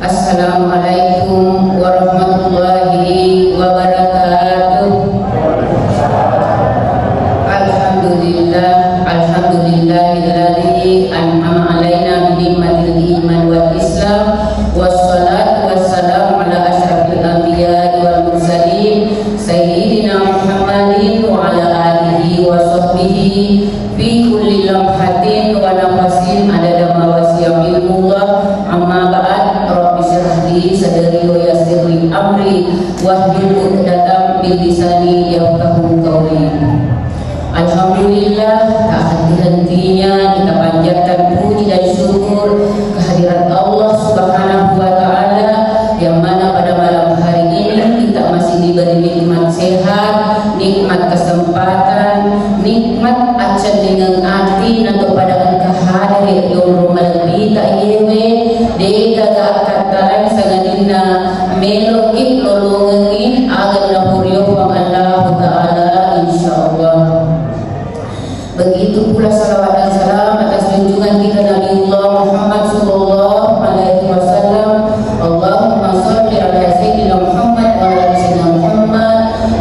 Assalamualaikum warahmatullahi wabarakatuh. Alhamdulillahilladzi an'ama alaina bi ni'matil iman wal islam wassalatu wassalamu ala asyrafil anbiya'i wal mursalin sayyidina Muhammadin wa ala alihi wa sahbihi fi kulli lamhatin wa nafasin adada ma wasi'a ilmullah. Amma ba'd, rabbi shrah li sadri wa yassir li amri wahlul 'uqdatam min lisani yafqahu qawli. Alhamdulillah, tak henti-hentinya kita panjatkan puji dan syukur kehadirat Allah Subhanahu wa Ta'ala, yang mana pada malam hari ini kita masih diberi nikmat sehat, nikmat kesempatan, nikmat acan dengan hati nanti pada hadir yang rumah kita yewe dega kata lain sangadina meloki lolongin agar lahuriyo Allah Ta'ala insyaallah. Begitu pula salawat dan salam atas junjungan kita Nabiullah Muhammad sallallahu alaihi wasallam. Allahumma shalli ala sayyidina Muhammad wa ala sayyidina Muhammad,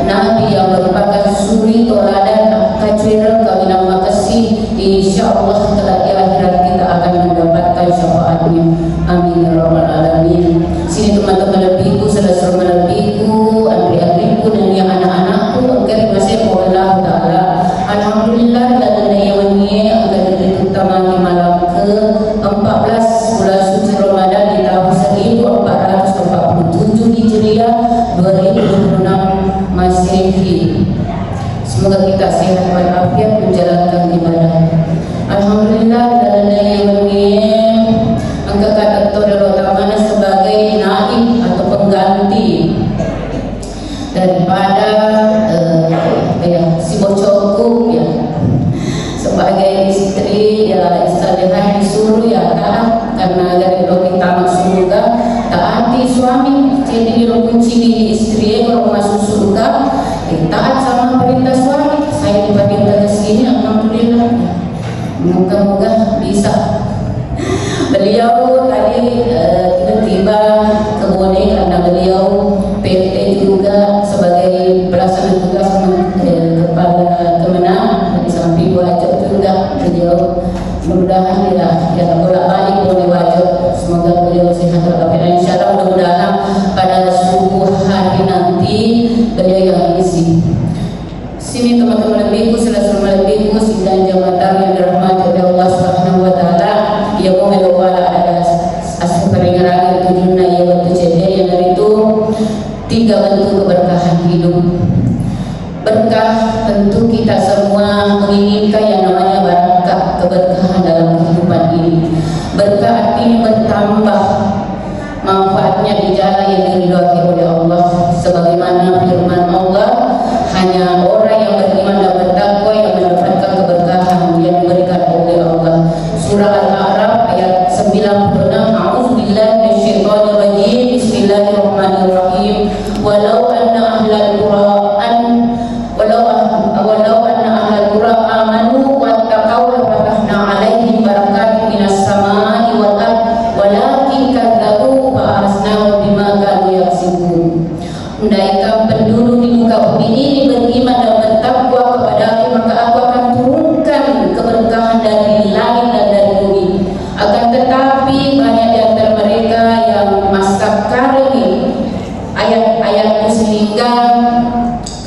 nabi yang merupakan suri toladan kaciran kawin makasih. Insyaallah kelak di akhirat kita akan mendapatkan syafaatnya. Amin ya rabbal alamin. Sini teman-teman lebihku, saudara lebihku, adik-adikku dan yang anak-anakku, agar masih Allah Ta'ala. Alhamdulillah dan nayawani akan terutama di malam ke-14 bulan suci Ramadan di tahun 1447 Hijriah 2026 Masehi. Semoga kita sehat walafiat menjalankan ibadah. Alhamdulillah dan nayawani angkat atau utamanya sebagai naib atau pengganti daripada si bocokku ya, sebagai istri ya istilahnya disuruh ya taat, karena dari doa tamat surga taati suami, jadi lo kunci di istri kalau masuk surga taat sama perintah suami. Saya diperintah ke sini, alhamdulillah, moga-moga bisa. Beliau tadi tiba-tiba ke Bone karena beliau PT juga sebagai pelaksana tugas kepala Kemenang di samping wajib juga beliau. Mudah-mudahan ya bolak-balik Bone wajib, semoga beliau sehat walafiat. Insyaallah mudah-mudahan pada subuh hari nanti beliau yang isi. Sini teman-teman lebihku, saudara lebihku, sidang jabatan yang dirahmati oleh Allah Subhanahu wa Ta'ala. Ya mau wala ada asal peringatan tujuannya ya waktu cedek yang dari itu 3 bentuk keberkahan hidup. Berkah tentu kita semua menginginkan yang namanya berkah, keberkahan dalam kehidupan ini. Berkah artinya bertambah, manfaatnya di jalan yang diridhoi oleh Allah, sebagaimana firman Allah, hanya orang yang beriman dan bertakwa yang mendapatkan keberkahan yang diberikan oleh Allah. Surah Al-A'raf ayat 96. A'udzubillahi minasyaitonir rajim. Bismillahirrahmanirrahim. Walau anna ahlal qura amanu wattaqaw lafatahna 'alaihim barakatin minas samaa'i wal ardh walakin kadzabu fa akhadnahum bima kanu yaksibun. Andaikan penduduk di muka bumi ini beriman dan bertakwa kepada Aku, maka Aku akan turunkan keberkahan dari langit dan dari bumi. Akan tetapi banyak di antara mereka yang maskakari ayat-ayatku, sehingga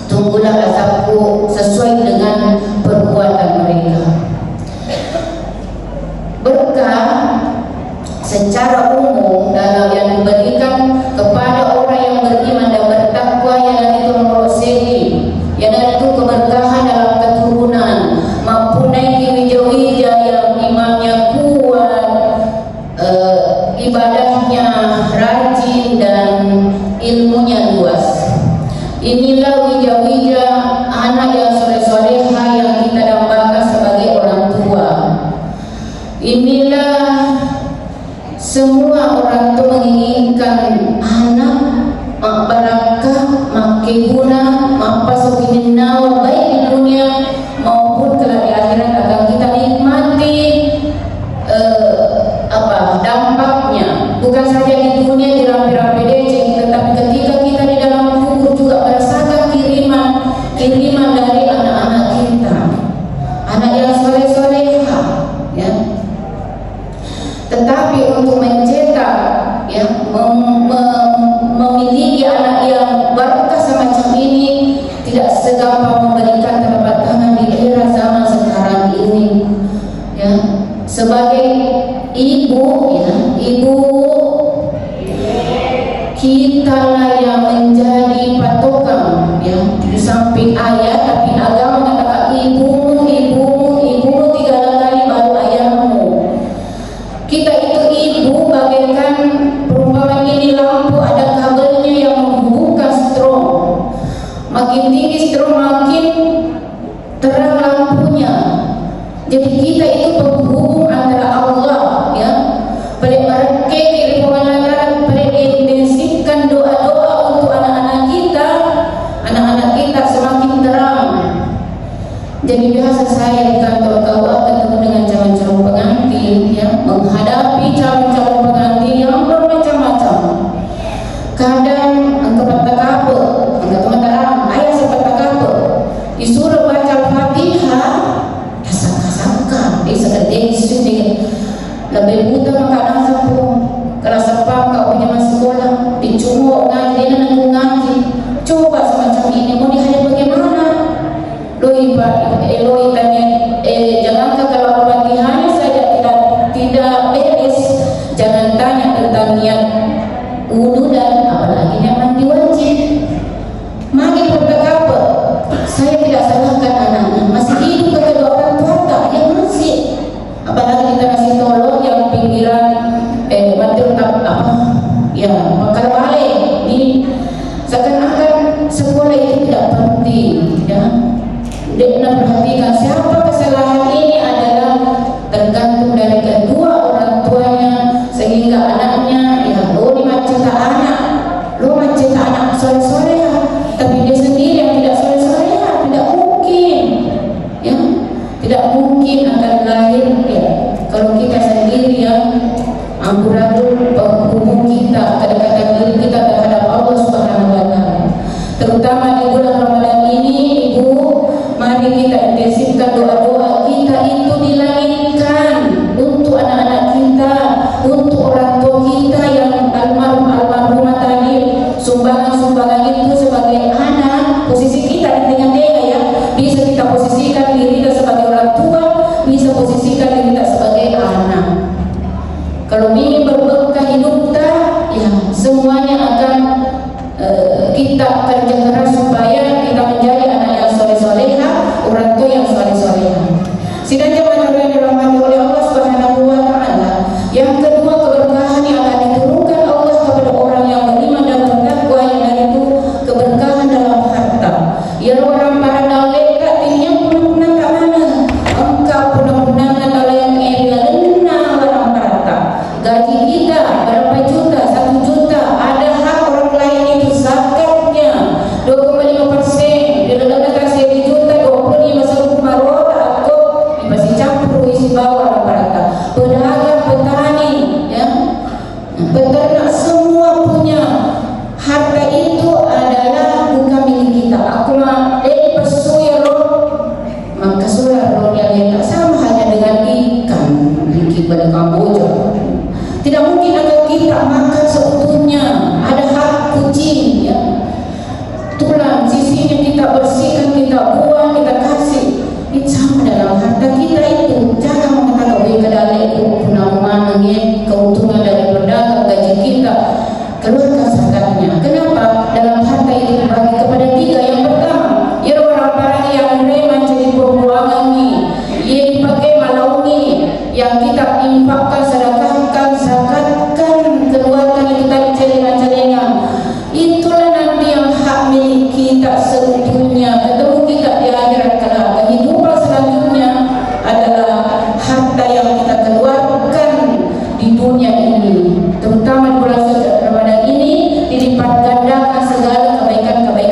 tunggulah azabku sesuai dengan perbuatan mereka. Berkah secara umum dalam yang diberikan kepada orang yang beriman dan bertakwa, yang itu meroseli, yang itu keberkahan dalam keturunan, maupun naik wija-wija yang imannya kuat, ibadahnya rajin dan ilmunya luas. Inilah wija-wija anak yang soleh-soleha yang kita dambakan sebagai orang tua. Inilah semua orang itu menginginkan anak mak barakah, mak keguna, mak pasokinin nawa, baik di dunia maupun kelak di akhirat akan kita nikmati dampaknya. Bukan saja kita di dunia dirampi-rampi DC, tetapi ketika kita di dalam kubur juga merasakan kiriman dari anak-anak kita, anak yang soleh-soleha, ya. Tetapi untuk mencetak, ya, memiliki anak yang berkah semacam ini tidak segampang memberikan telapak tangan di era zaman sekarang ini, ya. Sebagai ibu, ya, ibu kita lah yang menjadi patokan, ya, di samping ayah, tapi agama mengatakan ibumu tiga kali baru ayahmu. Kita itu ibu bagaikan perumpamaan ini lampu, ada kabelnya yang membuka strom. Makin tinggi strom makin terang lampunya. Jadi kita itu penghubung antara Allah, ya. Pada mereka di pemanaran, pada intensifkan doa-doa untuk anak-anak kita semakin terang. Jadi biasa saya di kantor KUA ketemu dengan calon-calon pengantin, ya, menghadapi calon-calon pengantin yang bermacam-macam. Kadang engkau takabur, engkau teman-teman, ayah sempat takabur, disuruh baca Fatihah, sangka sekedar sedikit lebih buta makanan sampung kerasa kau punya masuk sekolah dicungok ngaji ngaji. Coba semacam ini mau dihadap bagaimana? Loi tanya, jangan kalau Fatihahnya saja tidak beres, jangan tanya tentang niat wudu dan apalagi niat mandi wajib. Makin bertakabur, saya tidak salahkan anaknya, masih hidup kedua orang tua yang masih, apalagi kita masih tolong yang pinggiran material ya bakal balik ini seakan-akan sekolah itu tidak penting, ya. Dia perhatikan siapa kesalahan ini adalah tergantung dari kedua orang tuanya, sehingga anaknya, ya, lo maceta anak soleh-soleh, tapi dia sendiri yang tidak soleh-soleh, tidak mungkin, ya, tidak mungkin akan lahir, ya, kalau kita sendiri yang amburadul penghubung kita, kedekatan diri kita terhadap Allah Subhanahu wa Ta'ala. Terutama di bulan Ramadan ini, Ibu, mari kita intensifkan doa-doa kita itu dilangitkan untuk anak-anak kita, untuk orang tua kita yang almarhumah tadi. Sumbangan itu sebagai anak, posisi kita dengan dia, ya, bisa kita posisikan diri kita sebagai orang tua, bisa posisikan diri kita sebagai anak. Kalau ingin berberkah hidup kita, ya, semuanya akan kita kerja keras supaya kita menjadi anak yang soleh-soleha, orang tua yang soleh-soleha. Sidang jemaah yang dirahmati oleh Allah Subhanahu wa Ta'ala. Yang kedua, keberkahan yang akan diturunkan Allah kepada orang yang beriman dan bertakwa, yang dari itu keberkahan dalam harta. Ya orang para daleka yang punah-punah tak mana, engkau punah-punah kalau yang enak orang harta. Gaji kita berapa juta, 1 juta, ada hak orang lain itu zakatnya 2,5%, diletakkan 1 juta 25 seluruh marota atau masih campur isi bawah rata-rata. Pedagang, petani, ya, peternak, semua punya harta itu adalah bukan milik kita. Aku mah pesuya roh, maka surah roh yang tak sama hanya dengan ikan di pada Kamboja. Tidak mungkin akan kita makan seutuhnya. Ada hak kucing, ya, tulang sisinya kita bersihkan, kita buang, kita kasih. Itu sama dalam harta kita itu. Jangan mengatakan kedalai punah-punahnya keuntungan dari berdagang, gaji kita keluarkan zakatnya. Kenapa? Dalam harta itu dibagi kepada 3. Yang pertama, ya orang-orang yang menerima jadi pembuangan ini, ia dipakai malaungi, yang kita infakkan, sedekahkan, zakatkan, keluarkan itu tadi celengan-celengan. Itulah nanti yang hak milik kita seutuhnya. Ketemu kita di akhirat kelak. Kehidupan selanjutnya adalah harta yang kita keluarkan di dunia ini, terutama di bulan Ramadan ini, dilipat gandakan segala kebaikan-kebaikan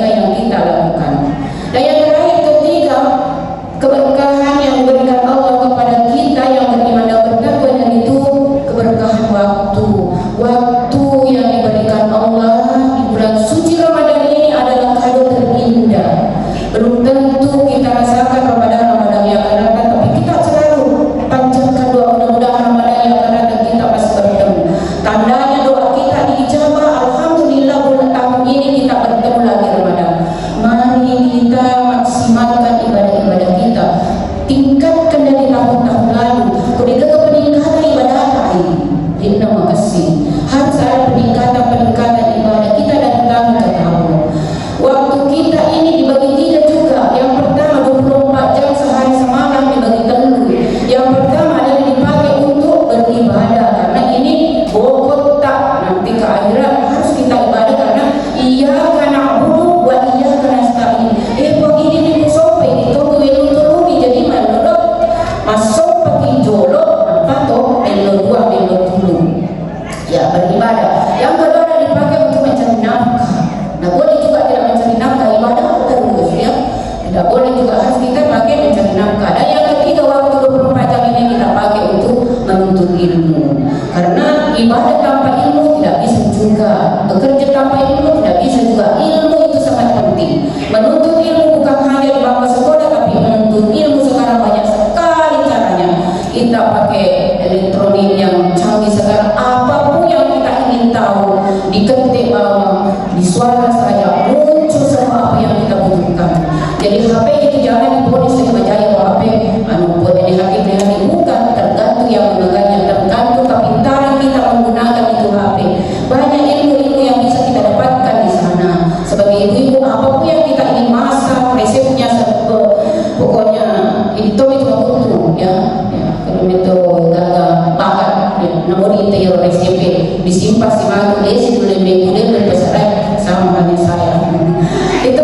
Tidak boleh juga tidak mencari nafkah, ibadah terus ya. Tidak boleh juga harus kita pakai mencari nafkah. Dan yang ketiga, waktu 24 jam ini kita pakai untuk menuntut ilmu. Karena ibadah tanpa ilmu tidak bisa juga, bekerja tanpa ilmu tidak bisa juga. Ilmu itu sangat penting. Menuntut ilmu bukan hanya di bangku sekolah, tapi menuntut ilmu sekarang banyak sekali caranya. Kita pakai elektronik yang canggih sekarang, apapun yang kita ingin tahu diketik bawah, di suara saja muncul semua apa yang kita butuhkan. Jadi HP itu jangan diponis dengan jaya HP boleh dihakimi bukan, tergantung yang memegangnya, tergantung kepintaran kita menggunakan itu HP. Banyak ilmu-ilmu yang bisa kita dapatkan di sana. Sebagai ibu-ibu, apapun yang kita ingin masak, resepnya pokoknya itu betul ya. Kalau itu gagal bakat, namun itu yang resep disimpan si malu desi boleh menggunakan besar sama hanya saya. Itu